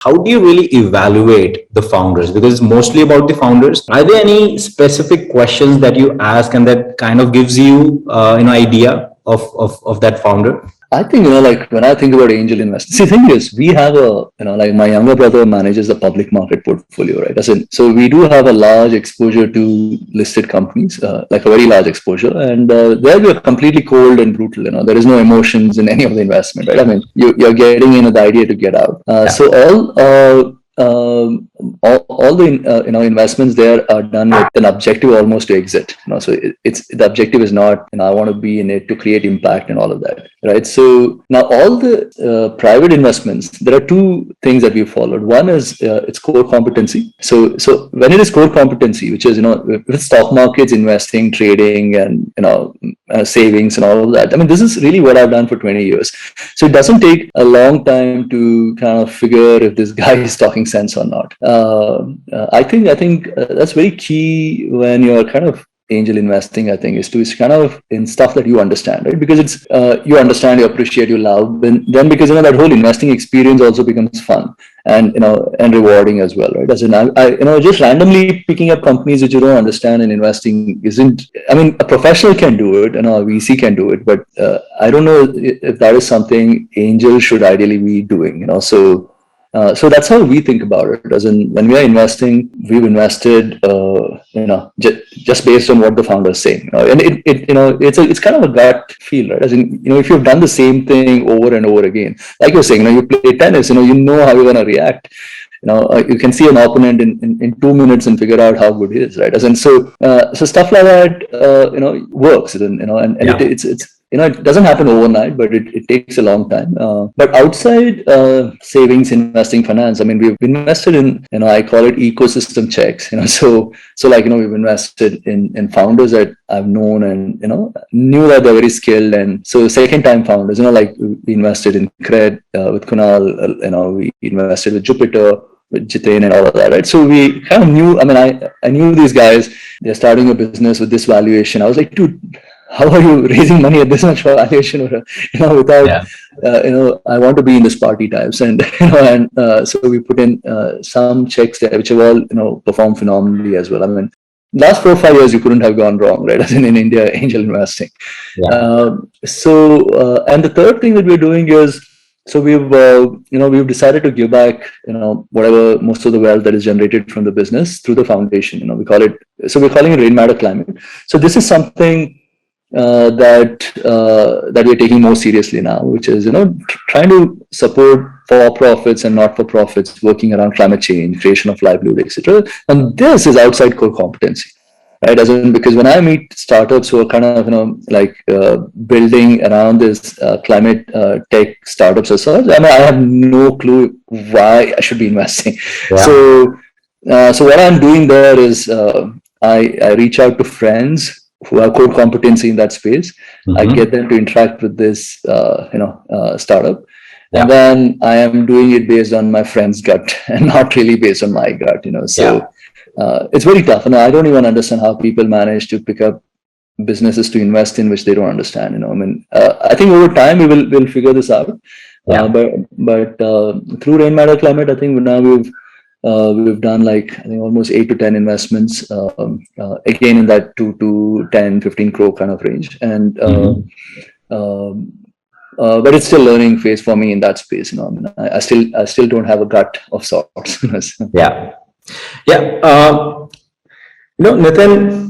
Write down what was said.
how do you really evaluate the founders? Because it's mostly about the founders. Are there any specific questions that you ask and that kind of gives you, idea of that founder? I think, like when I think about angel investors, see, the thing is, we have like my younger brother manages the public market portfolio, right? As in, so we do have a large exposure to listed companies, like a very large exposure. And there we are completely cold and brutal, there is no emotions in any of the investment, right? I mean, you're getting in with the idea to get out. So all the investments there are done with an objective almost to exit. So it's the objective is not I want to be in it to create impact and all of that, right? So now all the private investments, there are two things that we followed. One is it's core competency. So when it is core competency, which is with stock markets, investing, trading, and savings and all of that. I mean, this is really what I've done for 20 years. So it doesn't take a long time to kind of figure if this guy is talking sense or not. I think that's very key when you're kind of angel investing. I think is kind of in stuff that you understand, right? Because it's you understand, you appreciate, you love, and then because that whole investing experience also becomes fun and and rewarding as well, right? As in, I just randomly picking up companies which you don't understand and investing isn't. I mean, a professional can do it, a VC can do it, but I don't know if that is something angel should ideally be doing. So that's how we think about it. As in, when we are investing, we've invested, just based on what the founder is saying. And it's kind of a gut feel, right? As in, if you've done the same thing over and over again, like you're saying, you play tennis, you know how you're going to react. You can see an opponent in 2 minutes and figure out how good he is, right? As in, so stuff like that, works, and it's. It doesn't happen overnight, but it takes a long time. But outside savings, investing, finance, I mean, we've invested in, I call it ecosystem checks. So like, we've invested in founders that I've known and, knew that they're very skilled. And so second time founders, like we invested in Cred with Kunal, we invested with Jupiter, with Jitain and all of that, right? So we kind of knew, I knew these guys, they're starting a business with this valuation. I was like, dude, how are you raising money at this much valuation? Without, I want to be in this party types. And, so we put in some checks there, which have all, performed phenomenally as well. I mean, last 4 or 5 years, you couldn't have gone wrong, right? As in India, angel investing. Yeah. And the third thing that we're doing is, so we've decided to give back, whatever most of the wealth that is generated from the business through the foundation. We're calling it Rain Matter Climate. So this is something that we're taking more seriously now, which is trying to support for-profits and not-for-profits working around climate change, creation of livelihood, etc. And this is outside core competency, right? As in, because when I meet startups who are kind of building around this climate tech startups as such, I have no clue why I should be investing. Yeah. So what I'm doing there is I reach out to friends who have core competency in that space. Mm-hmm. I get them to interact with this, startup. Yeah. And then I am doing it based on my friend's gut and not really based on my gut, So it's very tough. And I don't even understand how people manage to pick up businesses to invest in which they don't understand, I think over time we'll figure this out. Yeah. But through Rain Matter Climate, I think now we've done almost 8 to 10 investments, again in that 2 to 10, 15 crore kind of range. And but it's still learning phase for me in that space. I still don't have a gut of sorts. Yeah. Nithin,